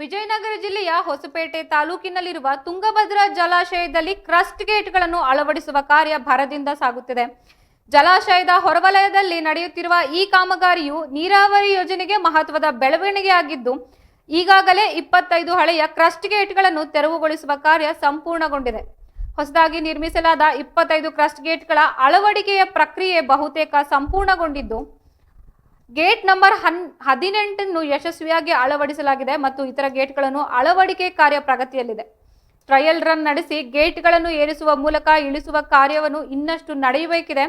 ವಿಜಯನಗರ ಜಿಲ್ಲೆಯ ಹೊಸಪೇಟೆ ತಾಲೂಕಿನಲ್ಲಿರುವ ತುಂಗಭದ್ರಾ ಜಲಾಶಯದಲ್ಲಿ ಕ್ರಸ್ಟ್ ಗೇಟ್ಗಳನ್ನು ಅಳವಡಿಸುವ ಕಾರ್ಯ ಭರದಿಂದ ಸಾಗುತ್ತಿದೆ. ಜಲಾಶಯದ ಹೊರವಲಯದಲ್ಲಿ ನಡೆಯುತ್ತಿರುವ ಈ ಕಾಮಗಾರಿಯು ನೀರಾವರಿ ಯೋಜನೆಗೆ ಮಹತ್ವದ ಬೆಳವಣಿಗೆಯಾಗಿದ್ದು, ಈಗಾಗಲೇ 25 ಹಳೆಯ ಕ್ರಸ್ಟ್ ಗೇಟ್ಗಳನ್ನು ತೆರವುಗೊಳಿಸುವ ಕಾರ್ಯ ಸಂಪೂರ್ಣಗೊಂಡಿದೆ. ಹೊಸದಾಗಿ ನಿರ್ಮಿಸಲಾದ 25 ಕ್ರಸ್ಟ್ ಗೇಟ್ಗಳ ಅಳವಡಿಕೆಯ ಪ್ರಕ್ರಿಯೆ ಬಹುತೇಕ ಸಂಪೂರ್ಣಗೊಂಡಿದ್ದು, ಗೇಟ್ ನಂಬರ್ 18 ಯಶಸ್ವಿಯಾಗಿ ಅಳವಡಿಸಲಾಗಿದೆ ಮತ್ತು ಇತರ ಗೇಟ್ಗಳನ್ನು ಅಳವಡಿಕೆ ಕಾರ್ಯ ಪ್ರಗತಿಯಲ್ಲಿದೆ. ಟ್ರಯಲ್ ರನ್ ನಡೆಸಿ ಗೇಟ್ಗಳನ್ನು ಏರಿಸುವ ಮೂಲಕ ಇಳಿಸುವ ಕಾರ್ಯವನ್ನು ಇನ್ನಷ್ಟು ನಡೆಯಬೇಕಿದೆ.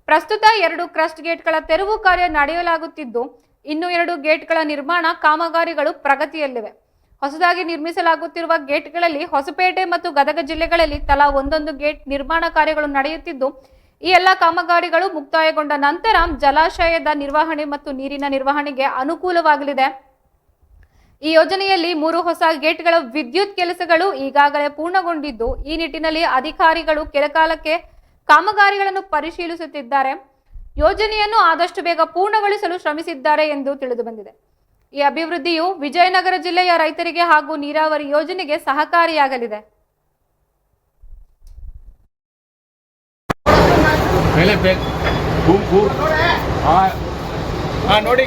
ಪ್ರಸ್ತುತ 2 ಕ್ರಸ್ಟ್ ಗೇಟ್ಗಳ ತೆರವು ಕಾರ್ಯ ನಡೆಯಲಾಗುತ್ತಿದ್ದು, ಇನ್ನು 2 ಗೇಟ್ಗಳ ನಿರ್ಮಾಣ ಕಾಮಗಾರಿಗಳು ಪ್ರಗತಿಯಲ್ಲಿವೆ. ಹೊಸದಾಗಿ ನಿರ್ಮಿಸಲಾಗುತ್ತಿರುವ ಗೇಟ್ಗಳಲ್ಲಿ ಹೊಸಪೇಟೆ ಮತ್ತು ಗದಗ ಜಿಲ್ಲೆಗಳಲ್ಲಿ ತಲಾ ಒಂದೊಂದು ಗೇಟ್ ನಿರ್ಮಾಣ ಕಾರ್ಯಗಳು ನಡೆಯುತ್ತಿದ್ದು, ಈ ಎಲ್ಲ ಕಾಮಗಾರಿಗಳು ಮುಕ್ತಾಯಗೊಂಡ ನಂತರ ಜಲಾಶಯದ ನಿರ್ವಹಣೆ ಮತ್ತು ನೀರಿನ ನಿರ್ವಹಣೆಗೆ ಅನುಕೂಲವಾಗಲಿದೆ. ಈ ಯೋಜನೆಯಲ್ಲಿ 3 ಹೊಸ ಗೇಟ್ಗಳ ವಿದ್ಯುತ್ ಕೆಲಸಗಳು ಈಗಾಗಲೇ ಪೂರ್ಣಗೊಂಡಿದ್ದು, ಈ ನಿಟ್ಟಿನಲ್ಲಿ ಅಧಿಕಾರಿಗಳು ಕೆಲಕಾಲಕ್ಕೆ ಕಾಮಗಾರಿಗಳನ್ನು ಪರಿಶೀಲಿಸುತ್ತಿದ್ದಾರೆ. ಯೋಜನೆಯನ್ನು ಆದಷ್ಟು ಬೇಗ ಪೂರ್ಣಗೊಳಿಸಲು ಶ್ರಮಿಸಿದ್ದಾರೆ ಎಂದು ತಿಳಿದುಬಂದಿದೆ. ಈ ಅಭಿವೃದ್ಧಿಯು ವಿಜಯನಗರ ಜಿಲ್ಲೆಯ ರೈತರಿಗೆ ಹಾಗೂ ನೀರಾವರಿ ಯೋಜನೆಗೆ ಸಹಕಾರಿಯಾಗಲಿದೆ. ನೋಡಿ